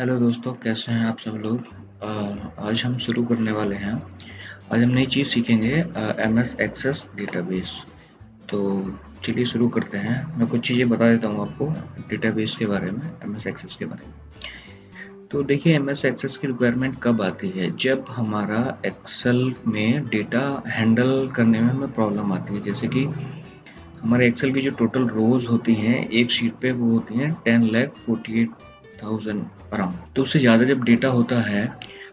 Hello दोस्तों, कैसे हैं आप सब लोग। आज हम शुरू करने वाले हैं। आज हम नई चीज़ सीखेंगे, MS एक्सेस डेटाबेस। तो चलिए शुरू करते हैं। मैं कुछ चीज़ें बता देता हूँ आपको डेटाबेस के बारे में, MS एक्सेस के बारे में। तो देखिए, MS एक्सेस की रिक्वायरमेंट कब आती है? जब हमारा एक्सेल में डेटा हैंडल करने में हमें प्रॉब्लम आती है। जैसे कि हमारे एक्सेल की जो टोटल रोज होती हैं एक शीट पे, वो होती हैं 10,48,000 अराउंड। तो उससे ज़्यादा जब डेटा होता है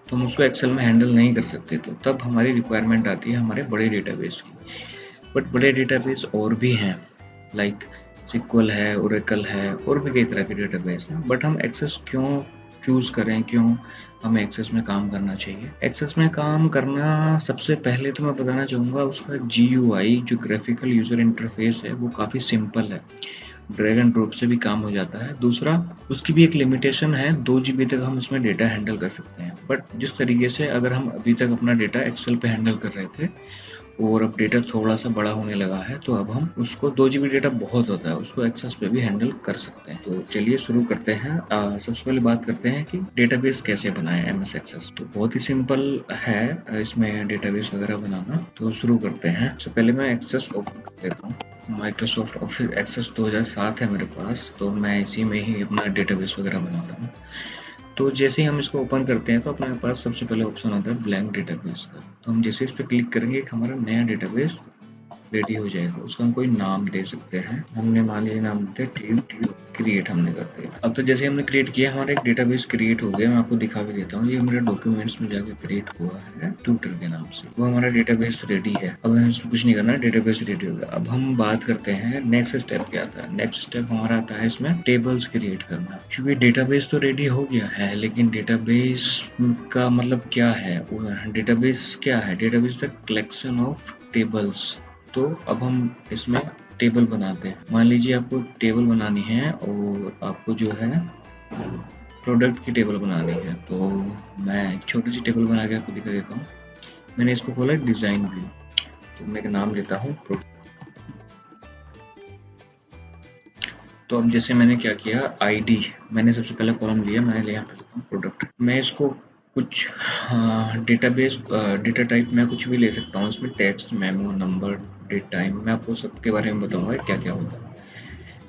तो हम उसको एक्सेल में हैंडल नहीं कर सकते। तो तब हमारी रिक्वायरमेंट आती है हमारे बड़े डेटाबेस की। बट बड़े डेटाबेस और भी हैं, लाइक सिक्वल है, ओरेकल है, और भी कई तरह के डेटाबेस हैं। बट हम एक्सेस क्यों चूज़ करें, क्यों हमें एक्सेस में काम करना चाहिए? एक्सेस में काम करना, सबसे पहले तो मैं बताना चाहूँगा, उसका GUI जो ग्राफिकल यूज़र इंटरफेस है वो काफ़ी सिंपल है। ड्रैग एंड ड्रॉप से भी काम हो जाता है। दूसरा, उसकी भी एक लिमिटेशन है, 2 GB तक हम इसमें डेटा हैंडल कर सकते हैं। बट जिस तरीके से अगर हम अभी तक अपना डेटा एक्सेल पे हैंडल कर रहे थे और अब डेटा थोड़ा सा बड़ा होने लगा है, तो अब हम उसको 2 GB डेटा बहुत होता है, उसको एक्सेस पे भी हैंडल कर सकते हैं। तो चलिए शुरू करते हैं। सबसे पहले बात करते हैं कि डेटाबेस कैसे बनाएं MS एक्सेस। तो बहुत ही सिंपल है इसमें डेटाबेस वगैरह बनाना। तो शुरू करते हैं। सबसे पहले मैं एक्सेस ओपन कर देता हूँ। माइक्रोसॉफ्ट ऑफिस एक्सेस 2007 है मेरे पास, तो मैं इसी में ही अपना डेटाबेस वगैरह बनाता हूँ। तो जैसे ही हम इसको ओपन करते हैं तो अपने पास सबसे पहले ऑप्शन आता है ब्लैंक डेटाबेस का। तो हम जैसे इस पर क्लिक करेंगे, एक हमारा नया डेटाबेस रेडी हो जाएगा। उसका हम कोई नाम दे सकते हैं। हमने मान लीजिए नाम देते हैं क्रिएट, हमने कर दिया। अब तो जैसे हमने क्रिएट किया, हमारा एक डेटाबेस क्रिएट हो गया। मैं आपको दिखा भी देता हूँ, ये हमारे डॉक्यूमेंट्स में जाके क्रिएट हुआ है ट्यूटर के नाम से। वो हमारा डेटाबेस रेडी है। अब हमें इसमें कुछ नहीं करना है, डेटाबेस रेडी हो गया। अब हम बात करते हैं नेक्स्ट स्टेप क्या आता है। नेक्स्ट स्टेप हमारा आता है इसमें टेबल्स क्रिएट करना। क्योंकि डेटाबेस तो रेडी हो गया है, लेकिन डेटाबेस का मतलब क्या है? डेटाबेस क्या है? Database the collection of tables. तो अब हम इसमें टेबल बनाते हैं। मान लीजिए आपको टेबल बनानी है और आपको जो है प्रोडक्ट की टेबल बनानी है। तो मैं एक छोटी सी टेबल बना के आपको दिखा देता हूँ। मैंने इसको खोला डिज़ाइन व्यू। तो मैं एक नाम देता हूँ प्रोडक्ट। तो अब जैसे मैंने क्या किया, ID मैंने सबसे पहले कॉलम लिया, मैंने लिया प्रोडक्ट। मैं इसको कुछ डेटाबेस डेटा टाइप मैं कुछ भी ले सकता हूँ। इसमें text, memo, number, date time, मैं आपको सबके बारे में बताऊंगा क्या क्या होता है।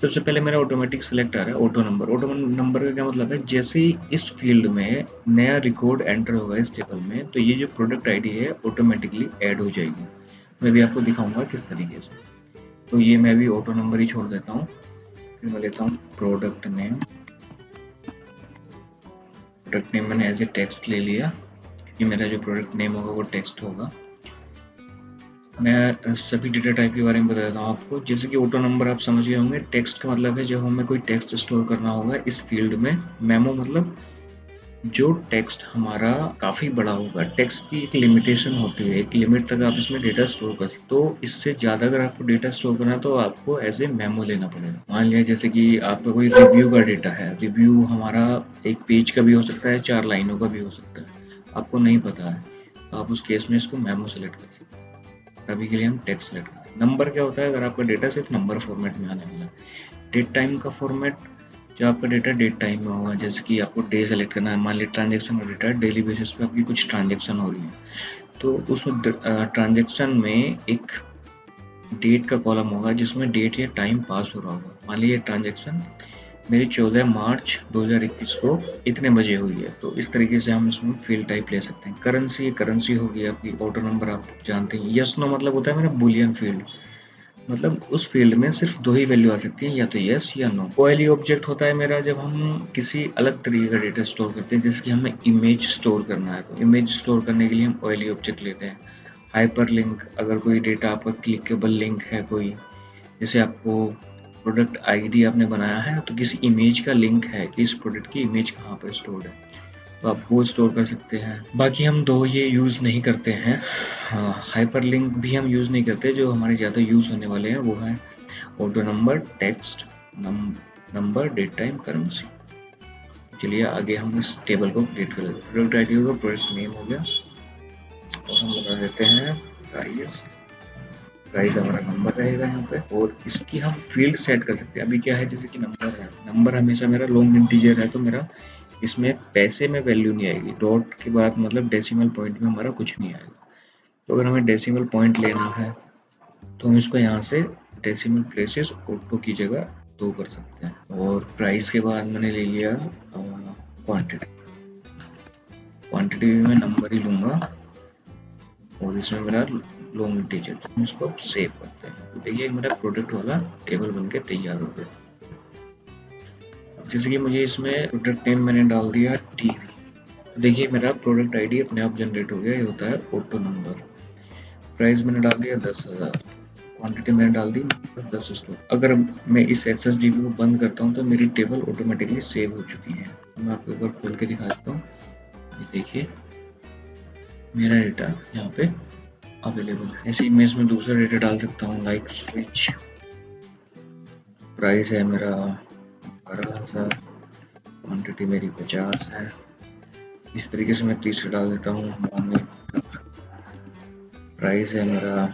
सबसे पहले मेरा ऑटोमेटिक सेलेक्ट आ रहा है ऑटो नंबर। ऑटो नंबर का क्या मतलब है? जैसे ही इस फील्ड में नया रिकॉर्ड एंटर होगा इस टेबल में, तो ये जो प्रोडक्ट ID है ऑटोमेटिकली ऐड हो जाएगी। मैं भी आपको दिखाऊंगा किस तरीके से। तो ये मैं भी ऑटो नंबर ही छोड़ देता हूँ। फिर मैं लेता हूँ प्रोडक्ट नेम। प्रोडक्ट नेम मैंने एज ए टेक्स्ट ले लिया, कि मेरा जो प्रोडक्ट नेम होगा वो टेक्स्ट होगा। मैं सभी डेटा टाइप के बारे में बता देता हूँ आपको। जैसे कि ऑटो नंबर आप समझ गए होंगे, टेक्स्ट का मतलब है जब हमें कोई टेक्स्ट स्टोर करना होगा इस फील्ड में। मेमो मतलब जो टेक्स्ट हमारा काफ़ी बड़ा होगा। टेक्स्ट की एक लिमिटेशन होती है, एक लिमिट तक आप इसमें डेटा स्टोर कर सकते हो। तो इससे ज़्यादा अगर आपको डेटा स्टोर करना है तो आपको एज ए मेमो लेना पड़ेगा। मान लिया जैसे कि आपका कोई रिव्यू का डेटा है। रिव्यू हमारा एक पेज का भी हो सकता है, 4 लाइनों का भी हो सकता है, आपको नहीं पता है, तो आप उस केस में इसको मेमो सेलेक्ट कर सकते हैं। अभी के लिए हम टेक्स्ट सेलेक्ट करते हैं। नंबर क्या होता है? अगर आपका डेटा सिर्फ नंबर फॉर्मेट में आने वाला है। डेट टाइम का फॉर्मेट, जो आपका डेटा डेट टाइम में होगा। जैसे कि आपको डे सेलेक्ट करना है, मान लीजिए ट्रांजेक्शन का डेटा है, डेली बेसिस पे आपकी कुछ ट्रांजेक्शन हो रही है, तो उस ट्रांजेक्शन में एक डेट का कॉलम होगा जिसमें डेट या टाइम पास हो रहा होगा। मान लीजिए ट्रांजेक्शन मेरी 14 मार्च 2021 को इतने बजे हुई है। तो इस तरीके से हम इसमें फील्ड टाइप ले सकते हैं। करेंसी होगी आपकी। ऑटो नंबर आप जानते हैं, यस नो मतलब होता है मेरा बुलियन फील्ड। मतलब उस फील्ड में सिर्फ 2 ही वैल्यू आ सकती है, या तो यस या नो। OLE ऑब्जेक्ट होता है मेरा जब हम किसी अलग तरीके का डेटा स्टोर करते हैं, जैसे कि हमें इमेज स्टोर करना है। तो इमेज स्टोर करने के लिए हम OLE ऑब्जेक्ट लेते हैं। हाइपर लिंक, अगर कोई डेटा आपका क्लिकेबल लिंक है कोई, जैसे आपको प्रोडक्ट ID आपने बनाया है तो किसी इमेज का लिंक है कि इस प्रोडक्ट की इमेज कहाँ पर स्टोर है, तो आप वो स्टोर कर सकते हैं। बाकी हम 2 ये यूज़ नहीं करते हैं। हाँ, हाइपर लिंक भी हम यूज़ नहीं करते। जो हमारे ज़्यादा यूज़ होने वाले हैं वो है auto number, text, number, date time, currency. चलिए आगे हम इस टेबल को क्रिएट कर लेते हैं। प्रोडक्ट ID होगा, प्रोडक्ट नेम हो गया, और हम बता देते हैं प्राइस हमारा नंबर रहेगा यहाँ पे। और इसकी हम फील्ड सेट कर सकते हैं। अभी क्या है, जैसे कि नंबर है, नंबर हमेशा मेरा लॉन्ग इंटीजर है, तो मेरा इसमें पैसे में वैल्यू नहीं आएगी, डॉट के बाद मतलब डेसिमल पॉइंट में हमारा कुछ नहीं आएगा। तो अगर हमें डेसिमल पॉइंट लेना है तो हम इसको यहाँ से डेसिमल प्लेसेस ऑटो की जगह 2 कर सकते हैं। और प्राइस के बाद मैंने ले लिया क्वांटिटी। क्वांटिटी भी मैं नंबर ही लूँगा और इसमें मेरा लॉन्ग इंटीजर। तो हम इसको सेव करते हैं। तो देखिए मेरा प्रोडक्ट वाला टेबल बनके तैयार हो गया। जैसे कि मुझे इसमें प्रोडक्ट नेम मैंने डाल दिया टीवी। देखिए मेरा प्रोडक्ट आईडी अपने आप जनरेट हो गया। ये होता है ऑटो नंबर। प्राइस मैंने डाल दिया 10,000। क्वांटिटी मैंने डाल दी 10 स्टॉक। अगर मैं इस XSDB को बंद करता हूँ तो मेरी टेबल ऑटोमेटिकली सेव हो चुकी है। मैं आपको एक बार खोल के दिखा देता हूँ। देखिए मेरा डेटा यहाँ पे अवेलेबल है। ऐसे ही मैं इसमें दूसरा डेटा डाल सकता हूँ, लाइक स्विच। प्राइस है मेरा 12,000। क्वांटिटी मेरी 50 है। इस तरीके से मैं तीसरा डाल देता हूँ। प्राइस है मेरा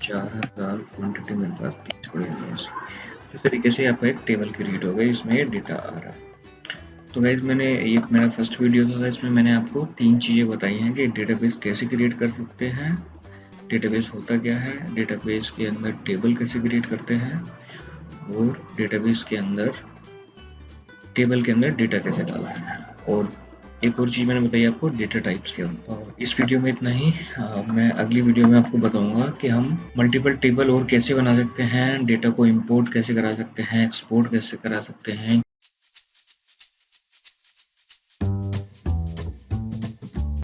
4,000। क्वांटिटी मेरे पास 30 पड़ी है। इस तरीके से आपका एक टेबल क्रिएट हो गई, इसमें डेटा आ रहा है। तो गाइज मैंने ये मेरा फर्स्ट वीडियो था, इसमें मैंने आपको 3 चीज़ें बताई हैं कि डेटाबेस कैसे क्रिएट कर सकते हैं, डेटाबेस होता क्या है, डेटाबेस के अंदर टेबल कैसे क्रिएट करते हैं और डेटाबेस के अंदर टेबल के अंदर डेटा कैसे डालते हैं। और एक और चीज़ मैंने बताई आपको, डेटा टाइप्स के अंदर। इस वीडियो में इतना ही। मैं अगली वीडियो में आपको बताऊंगा कि हम मल्टीपल टेबल और कैसे बना सकते हैं, डेटा को इंपोर्ट कैसे करा सकते हैं, एक्सपोर्ट कैसे करा सकते हैं।